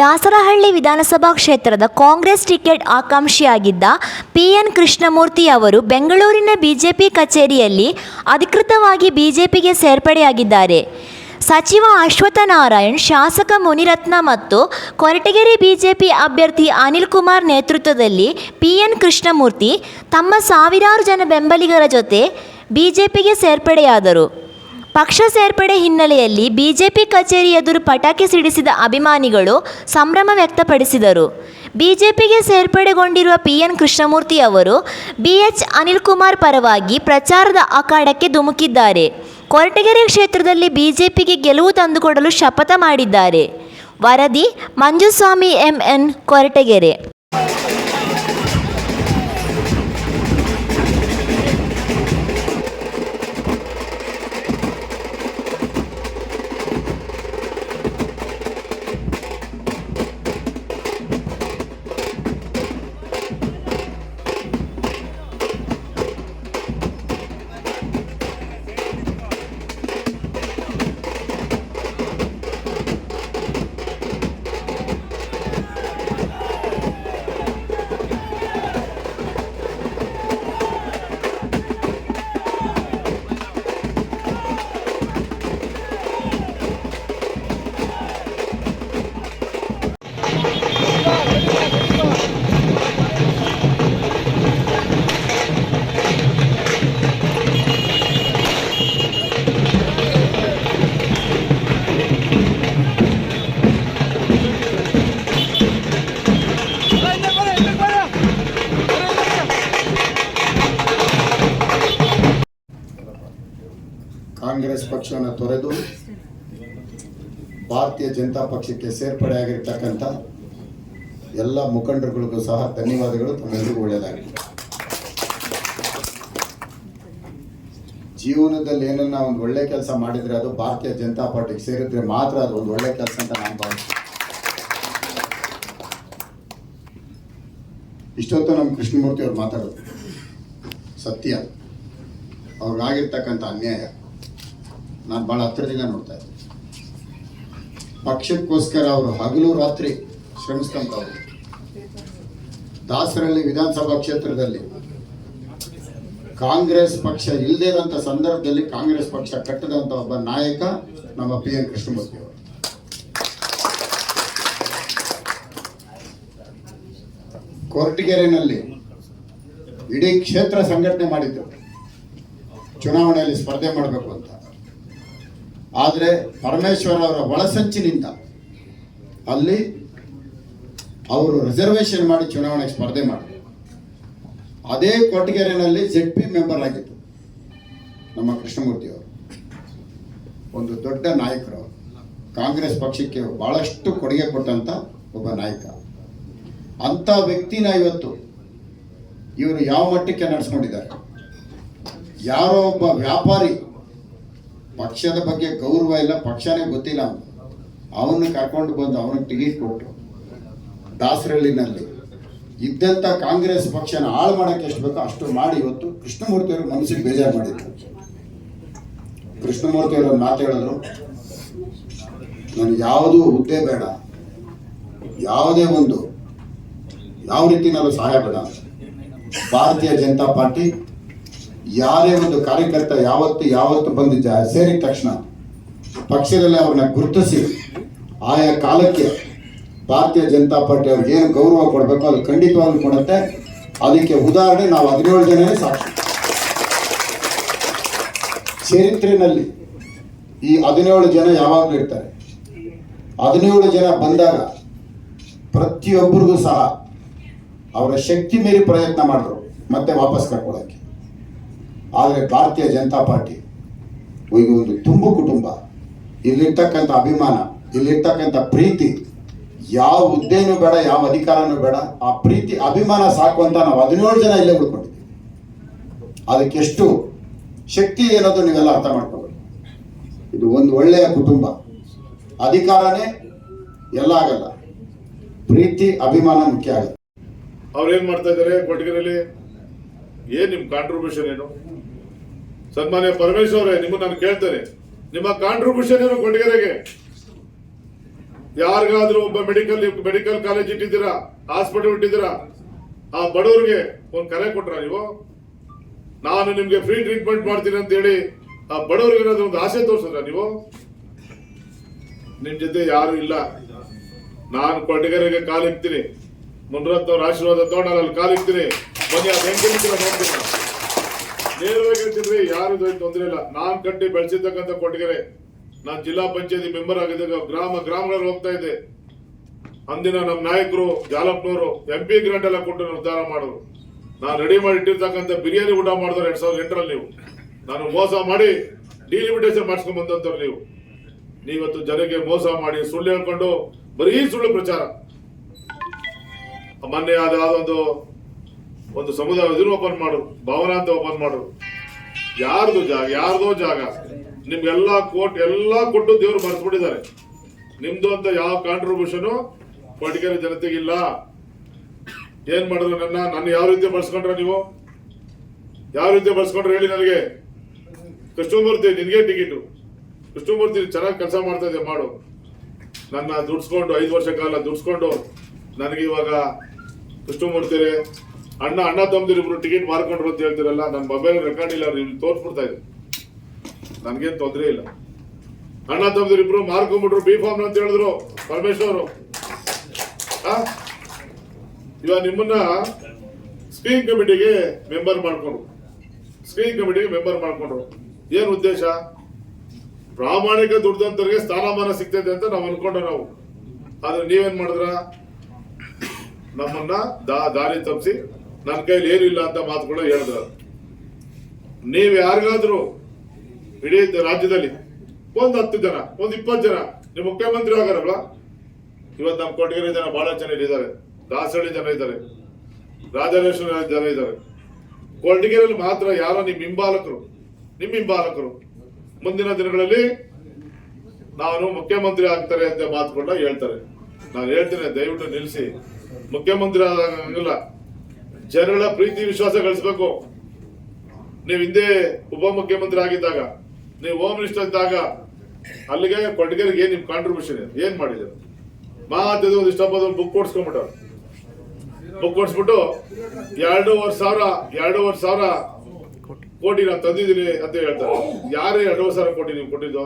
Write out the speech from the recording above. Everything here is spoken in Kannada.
ದಾಸರಹಳ್ಳಿ ವಿಧಾನಸಭಾ ಕ್ಷೇತ್ರದ ಕಾಂಗ್ರೆಸ್ ಟಿಕೆಟ್ ಆಕಾಂಕ್ಷಿಯಾಗಿದ್ದ PN ಕೃಷ್ಣಮೂರ್ತಿ ಅವರು ಬೆಂಗಳೂರಿನ ಬಿಜೆಪಿ ಕಚೇರಿಯಲ್ಲಿ ಅಧಿಕೃತವಾಗಿ ಬಿಜೆಪಿಗೆ ಸೇರ್ಪಡೆಯಾಗಿದ್ದಾರೆ. ಸಚಿವ ಅಶ್ವತ್ಥನಾರಾಯಣ್, ಶಾಸಕ ಮುನಿರತ್ನ ಮತ್ತು ಕೊರಟಗೆರೆ ಬಿಜೆಪಿ ಅಭ್ಯರ್ಥಿ ಅನಿಲ್ ಕುಮಾರ್ ನೇತೃತ್ವದಲ್ಲಿ PN ಕೃಷ್ಣಮೂರ್ತಿ ತಮ್ಮ ಸಾವಿರಾರು ಜನ ಬೆಂಬಲಿಗರ ಜೊತೆ ಬಿಜೆಪಿಗೆ ಸೇರ್ಪಡೆಯಾದರು. ಪಕ್ಷ ಸೇರ್ಪಡೆ ಹಿನ್ನೆಲೆಯಲ್ಲಿ ಬಿಜೆಪಿ ಕಚೇರಿ ಎದುರು ಪಟಾಕಿ ಸಿಡಿಸಿದ ಅಭಿಮಾನಿಗಳು ಸಂಭ್ರಮ ವ್ಯಕ್ತಪಡಿಸಿದರು. ಬಿಜೆಪಿಗೆ ಸೇರ್ಪಡೆಗೊಂಡಿರುವ PN ಕೃಷ್ಣಮೂರ್ತಿ ಅವರು BH ಅನಿಲ್ ಕುಮಾರ್ ಪರವಾಗಿ ಪ್ರಚಾರದ ಅಖಾಡಕ್ಕೆ ಧುಮುಕಿದ್ದಾರೆ. ಕೊರಟಗೆರೆ ಕ್ಷೇತ್ರದಲ್ಲಿ ಬಿಜೆಪಿಗೆ ಗೆಲುವು ತಂದುಕೊಡಲು ಶಪಥ ಮಾಡಿದ್ದಾರೆ. ವರದಿ ಮಂಜುಸ್ವಾಮಿ MN, ಕೊರಟಗೆರೆ. ಕಾಂಗ್ರೆಸ್ ಪಕ್ಷವನ್ನು ತೊರೆದು ಭಾರತೀಯ ಜನತಾ ಪಕ್ಷಕ್ಕೆ ಸೇರ್ಪಡೆಯಾಗಿರ್ತಕ್ಕಂಥ ಎಲ್ಲ ಮುಖಂಡರುಗಳಿಗೂ ಸಹ ಧನ್ಯವಾದಗಳು. ತಮ್ಮೆಲ್ಲರಿಗೂ ಒಳ್ಳೆಯದಾಗಲಿ. ಜೀವನದಲ್ಲಿ ಏನನ್ನ ಒಂದು ಒಳ್ಳೆ ಕೆಲಸ ಮಾಡಿದರೆ ಅದು ಭಾರತೀಯ ಜನತಾ ಪಾರ್ಟಿಗೆ ಸೇರಿದ್ರೆ ಮಾತ್ರ ಅದು ಒಂದು ಒಳ್ಳೆ ಕೆಲಸ ಅಂತ ನಾನು ಭಾವಿಸ್ತೀನಿ. ಇಷ್ಟೊತ್ತು ನಮ್ಮ ಕೃಷ್ಣಮೂರ್ತಿ ಅವ್ರು ಮಾತಾಡೋದು ಸತ್ಯ. ಅವ್ರಿಗಾಗಿರ್ತಕ್ಕಂಥ ಅನ್ಯಾಯ ನಾನು ಭಾಳ ಹತ್ತಿರದಿಂದ ನೋಡ್ತಾ ಇದ್ದೆ. ಪಕ್ಷಕ್ಕೋಸ್ಕರ ಅವರು ಹಗಲು ರಾತ್ರಿ ಶ್ರಮಿಸ್ತಂಥವ್ರು. ದಾಸರಹಳ್ಳಿ ವಿಧಾನಸಭಾ ಕ್ಷೇತ್ರದಲ್ಲಿ ಕಾಂಗ್ರೆಸ್ ಪಕ್ಷ ಇಲ್ಲದೇ ಇರೋಂಥ ಸಂದರ್ಭದಲ್ಲಿ ಕಾಂಗ್ರೆಸ್ ಪಕ್ಷ ಕಟ್ಟದಂಥ ಒಬ್ಬ ನಾಯಕ ನಮ್ಮ PN ಕೃಷ್ಣಮೂರ್ತಿ ಅವರು. ಕೊರಟಗೆರೆನಲ್ಲಿ ಇಡೀ ಕ್ಷೇತ್ರ ಸಂಘಟನೆ ಮಾಡಿದ್ರು ಚುನಾವಣೆಯಲ್ಲಿ ಸ್ಪರ್ಧೆ ಮಾಡಬೇಕು ಅಂತ. ಆದರೆ ಪರಮೇಶ್ವರ್ ಅವರ ಒಳಸಂಚಿನಿಂದ ಅಲ್ಲಿ ಅವರು ರಿಸರ್ವೇಷನ್ ಮಾಡಿ ಚುನಾವಣೆಗೆ ಸ್ಪರ್ಧೆ ಮಾಡಿದ್ರು. ಅದೇ ಕೊರಟಗೆರೆನಲ್ಲಿ ZP ಮೆಂಬರ್ ಆಗಿತ್ತು ನಮ್ಮ ಕೃಷ್ಣಮೂರ್ತಿ ಅವರು. ಒಂದು ದೊಡ್ಡ ನಾಯಕರು ಅವರು. ಕಾಂಗ್ರೆಸ್ ಪಕ್ಷಕ್ಕೆ ಬಹಳಷ್ಟು ಕೊಡುಗೆ ಕೊಟ್ಟಂತ ಒಬ್ಬ ನಾಯಕ. ಅಂಥ ವ್ಯಕ್ತಿನ ಇವತ್ತು ಇವರು ಯಾವ ಮಟ್ಟಕ್ಕೆ ನಡೆಸ್ಕೊಂಡಿದ್ದಾರೆ. ಯಾರೋ ಒಬ್ಬ ವ್ಯಾಪಾರಿ, ಪಕ್ಷದ ಬಗ್ಗೆ ಗೌರವ ಇಲ್ಲ, ಪಕ್ಷನೇ ಗೊತ್ತಿಲ್ಲ, ಅವನ್ನ ಕರ್ಕೊಂಡು ಬಂದು ಅವನಿಗೆ ಟಿಕೆಟ್ ಕೊಟ್ಟು ದಾಸರಹಳ್ಳಿನಲ್ಲಿ ಇದ್ದಂಥ ಕಾಂಗ್ರೆಸ್ ಪಕ್ಷನ ಹಾಳು ಮಾಡೋಕ್ಕೆ ಎಷ್ಟು ಬೇಕೋ ಅಷ್ಟು ಮಾಡಿ ಇವತ್ತು ಕೃಷ್ಣಮೂರ್ತಿ ಅವರು ಮನಸ್ಸಿಗೆ ಬೇಜಾರು ಮಾಡಿದ್ರು. ಕೃಷ್ಣಮೂರ್ತಿ ಅವರು ಮಾತು ಹೇಳಿದ್ರು, ನನಗೆ ಯಾವುದೂ ಹುದ್ದೆ ಬೇಡ, ಯಾವುದೇ ಒಂದು ಯಾವ ರೀತಿನಲ್ಲೂ ಸಹಾಯ ಬೇಡ. ಭಾರತೀಯ ಜನತಾ ಪಾರ್ಟಿ ಯಾರೇ ಒಂದು ಕಾರ್ಯಕರ್ತ ಯಾವತ್ತು ಬಂದು ಸೇರಿದ ತಕ್ಷಣ ಪಕ್ಷದಲ್ಲಿ ಅವ್ರನ್ನ ಗುರುತಿಸಿ ಆಯಾ ಕಾಲಕ್ಕೆ ಭಾರತೀಯ ಜನತಾ ಪಾರ್ಟಿ ಅವ್ರಿಗೆ ಏನು ಗೌರವ ಕೊಡಬೇಕು ಅದು ಖಂಡಿತವಾಗ್ಲೂ ಕೊಡುತ್ತೆ. ಅದಕ್ಕೆ ಉದಾಹರಣೆ ನಾವು 17 ಜನನೇ ಸಾಕ್ಷಿ. ಚರಿತ್ರೆಯಲ್ಲಿ ಈ 17 ಜನ ಯಾವಾಗಲೂ ಇರ್ತಾರೆ. 17 ಜನ ಬಂದಾಗ ಪ್ರತಿಯೊಬ್ಬರಿಗೂ ಸಹ ಅವರ ಶಕ್ತಿ ಮೀರಿ ಪ್ರಯತ್ನ ಮಾಡಿದ್ರು ಮತ್ತೆ ವಾಪಸ್ ಕರ್ಕೊಳ್ಳೋಕ್ಕೆ. ಆದರೆ ಭಾರತೀಯ ಜನತಾ ಪಾರ್ಟಿ ಈಗ ಒಂದು ತುಂಬು ಕುಟುಂಬ. ಇಲ್ಲಿರ್ತಕ್ಕಂಥ ಅಭಿಮಾನ, ಇಲ್ಲಿರ್ತಕ್ಕಂಥ ಪ್ರೀತಿ, ಯಾವ ಹುದ್ದೆನೂ ಬೇಡ, ಯಾವ ಅಧಿಕಾರನೂ ಬೇಡ, ಆ ಪ್ರೀತಿ ಅಭಿಮಾನ ಸಾಕು ಅಂತ ನಾವು 17 ಜನ ಇಲ್ಲೇ ಉಳ್ಕೊಂಡಿದ್ದೀವಿ. ಅದಕ್ಕೆ ಎಷ್ಟು ಶಕ್ತಿ ಏನದು ನೀವೆಲ್ಲ ಅರ್ಥ ಮಾಡ್ಕೋಬೇಕು. ಇದು ಒಂದು ಒಳ್ಳೆಯ ಕುಟುಂಬ. ಅಧಿಕಾರನೇ ಎಲ್ಲ ಆಗಲ್ಲ, ಪ್ರೀತಿ ಅಭಿಮಾನ ಮುಖ್ಯ ಆಗುತ್ತೆ. ಅವ್ರೇನ್ ಮಾಡ್ತಾ ಇದ್ದಾರೆ ಕೊರಟಗೆರೆಯಲ್ಲಿ? ಏನ್ ನಿಮ್ ಕಾಂಟ್ರಿಬ್ಯೂಷನ್ ಏನು? ಸನ್ಮಾನ್ಯ ಪರಮೇಶ್ವರ, ನಿಮ್ಮನ್ನು ನಾನು ಕೇಳ್ತೇನೆ, ನಿಮ್ಮ ಕಾಂಟ್ರಿಬ್ಯೂಷನ್ ಏನು ಕೊರಟಗೆರೆಗೆ? ಯಾರಿಗಾದ್ರೂ ಒಬ್ಬ ಮೆಡಿಕಲ್ ಕಾಲೇಜ್ ಇಟ್ಟಿದ್ದೀರಾ, ಹಾಸ್ಪಿಟಲ್ ಇಟ್ಟಿದ್ದೀರಾ, ಆ ಬಡವರಿಗೆ ಒಂದು ಕರೆ ಕೊಟ್ರ ನೀವು? ನಾನು ನಿಮ್ಗೆ ಫ್ರೀ ಟ್ರೀಟ್ಮೆಂಟ್ ಮಾಡ್ತೀನಿ ಅಂತ ಹೇಳಿ ಆ ಬಡವರಿಗೆ ಏನಾದ್ರು ಒಂದು ಆಸೆ ತೋರಿಸಿದ್ರ ನೀವು? ನಿಮ್ ಜೊತೆ ಯಾರು ಇಲ್ಲ. ನಾನು ಕೊಟ್ಟಿಗೆರೆಗೆ ಕಾಲಿಕ್ತೀನಿ, ಮುನ್ರತ್ನವ್ರ ಆಶೀರ್ವಾದ ತಗೊಂಡು ಅಲ್ಲಿ ಕಾಲಿಕ್ತೀನಿ. ಬನ್ನಿ, ಅದು ಹೆಂಗೆ ನೋಡ್ತೀನಿ. ನೇರವಾಗಿ ಹೇಳ್ತಿದ್ರಿ, ಯಾರು ತೊಂದರೆ ಇಲ್ಲ. ನಾನ್ ಕಟ್ಟಿ ಬೆಳೆಸಿರ್ತಕ್ಕಂಥ ಕೊಟ್ಟಿಗೆರೆ, ನಾನು ಜಿಲ್ಲಾ ಪಂಚಾಯತಿ ಮೆಂಬರ್ ಆಗಿದ್ದಾಗ ಗ್ರಾಮಗಳಲ್ಲಿ ಹೋಗ್ತಾ ಇದ್ದೆ. ಅಂದಿನ ನಮ್ಮ ನಾಯಕರು ಜಾಲಪ್ನವರು MP ಗ್ರಾಂಟ್ ಎಲ್ಲ ಕೊಟ್ಟು ಉದ್ಧಾರ ಮಾಡೋರು. ನಾನು ರೆಡಿ ಮಾಡಿ ಇಟ್ಟಿರ್ತಕ್ಕಂಥ ಬಿರಿಯಾನಿ ಊಟ ಮಾಡಿದ್ರು 2008ರಲ್ಲಿ. ನೀವು ನಾನು ಮೋಸ ಮಾಡಿ ಡಿಲಿಮಿಟೇಷನ್ ಮಾಡಿಸ್ಕೊಂಡ್ ಬಂದಂತವ್ರು ನೀವತ್ತು ಜನಕ್ಕೆ ಮೋಸ ಮಾಡಿ ಸುಳ್ಳು ಹೇಳ್ಕೊಂಡು ಬರೀ ಸುಳ್ಳು ಪ್ರಚಾರ. ಮೊನ್ನೆ ಒಂದು ಸಮುದಾಯ ಇದನ್ನು ಓಪನ್ ಮಾಡು, ಭವನ ಅಂತ ಓಪನ್ ಮಾಡು. ಯಾರ್ದೋ ಜಾಗ ನಿಮ್ಗೆಲ್ಲಾ ಕೊಟ್ಟು ದೇವ್ರು ಮರ್ಸ್ಬಿಟ್ಟಿದ್ದಾರೆ. ನಿಮ್ದು ಅಂತ ಯಾವ ಕಾಂಟ್ರಿಬ್ಯೂಷನ್ ಕೊಟ್ಟಿಗೆರೆ ಜನತೆಗಿಲ್ಲ. ಏನ್ ಮಾಡಿದ್ರು? ನನ್ನ ಯಾವ ರೀತಿ ಬಳಸ್ಕೊಂಡ್ರ ನೀವು? ಯಾವ ರೀತಿ ಬಳಸ್ಕೊಂಡ್ರೆ ಹೇಳಿ ನನಗೆ. ಕೃಷ್ಣಮೂರ್ತಿ, ನಿನ್ಗೆ ಟಿಕೆಟ್. ಕೃಷ್ಣಮೂರ್ತಿ ಚೆನ್ನಾಗಿ ಕೆಲಸ ಮಾಡ್ತಾ ಇದೆ, ಮಾಡು. ನನ್ನ ದುಡ್ಸ್ಕೊಂಡು 5 ವರ್ಷ ಕಾಲ ದುಡ್ಸ್ಕೊಂಡು ನನಗೆ ಇವಾಗ ಕೃಷ್ಣಮೂರ್ತಿ ಅಣ್ಣ ತಮ್ಮದಿರಿಬ್ರು ಟಿಕೆಟ್ ಮಾರ್ಕೊಂಡ್ರು ಅಂತ ಹೇಳ್ತಿರಲ್ಲ. ನನ್ನ ಮೊಬೈಲ್ ರೆಕಾರ್ಡ್ ಇಲ್ಲ, ನೀವು ತೋರ್ಸ್ಬಿಡ್ತಾ ಇದೆ. ನನ್ಗೇನ್ ತೊಂದರೆ ಇಲ್ಲ. ಅಣ್ಣ ತಮ್ಮದಿರಿಬ್ರು ಮಾರ್ಕೊಂಡ್ಬಿಟ್ರು, B.Pharm ಅಂತ ಹೇಳಿದ್ರು ಪರಮೇಶ್ವರ್. ಇವಾಗ ನಿಮ್ಮನ್ನ ಸ್ಕ್ರೀನ್ ಕಮಿಟಿಗೆ ಮೆಂಬರ್ ಮಾಡ್ಕೊಂಡ್ರು. ಏನ್ ಉದ್ದೇಶ? ಪ್ರಾಮಾಣಿಕ ದುಡ್ದಂತವ್ರಿಗೆ ಸ್ಥಾನಮಾನ ಸಿಗ್ತೈತೆ ಅಂತ ನಾವು ಅನ್ಕೊಂಡ್ರು. ಆದ್ರೆ ನೀವೇನ್ ಮಾಡಿದ್ರ? ನಮ್ಮನ್ನ ದಾರಿ ತಪ್ಪಿಸಿ ನನ್ನ ಕೈಲಿ ಏನಿಲ್ಲ ಅಂತ ಮಾತುಗಳು ಹೇಳಿದ್ರ. ನೀವ್ ಯಾರಿಗಾದ್ರೂ ಇಡೀ ರಾಜ್ಯದಲ್ಲಿ ಒಂದು 10 ಜನ, ಒಂದು 20 ಜನ ನೀವು ಮುಖ್ಯಮಂತ್ರಿ ಆಗಾರಲ್ವಾ? ಇವತ್ತು ನಮ್ಮ ಕೊಟ್ಟಿಗೆರೆ ಜನ ಬಹಳ ಜನ ಇದ್ದಾರೆ, ದಾಸಹಳ್ಳಿ ಜನ ಇದ್ದಾರೆ, ರಾಜರಾಜೇಶ್ವರ ಜನ ಇದ್ದಾರೆ. ಕೊಟ್ಟಿಗೆರೆಯಲ್ಲಿ ಮಾತ್ರ ಯಾರೋ ನಿಮ್ಮ ಹಿಂಬಾಲಕರು ಮುಂದಿನ ದಿನಗಳಲ್ಲಿ ನಾನು ಮುಖ್ಯಮಂತ್ರಿ ಆಗ್ತಾರೆ ಅಂತ ಮಾತುಕೊಂಡ ಹೇಳ್ತಾರೆ. ನಾನು ಹೇಳ್ತೇನೆ, ದಯವಿಟ್ಟು ನಿಲ್ಲಿಸಿ. ಮುಖ್ಯಮಂತ್ರಿ ಆಗಂಗಿಲ್ಲ. ಜನಗಳ ಪ್ರೀತಿ ವಿಶ್ವಾಸ ಗಳಿಸ್ಬೇಕು. ನೀವು ಹಿಂದೆ ಉಪಮುಖ್ಯಮಂತ್ರಿ ಆಗಿದ್ದಾಗ, ನೀವು ಹೋಮ್ ಮಿನಿಸ್ಟರ್ ಇದ್ದಾಗ, ಅಲ್ಲಿಗೆ ಕೊಟ್ಟಿಗೆರೆಗೆ ನಿಮ್ ಕಾಂಟ್ರಿಬ್ಯೂಷನ್ ಏನ್ ಮಾಡಿದ್ರು? ಮಾತದು ಒಂದು ಇಷ್ಟಪದ ಬುಕ್ ಕೊಡ್ಸ್ಕೊಂಡ್ಬಿಟ್ಟು $2,500 ಕೋಟಿ ನಾನು ತಂದಿದ್ದೀನಿ ಅಂತ ಹೇಳ್ತಾರೆ. ಯಾರೇ 2,500 ಕೋಟಿ ನೀವು ಕೊಟ್ಟಿದ್ದು?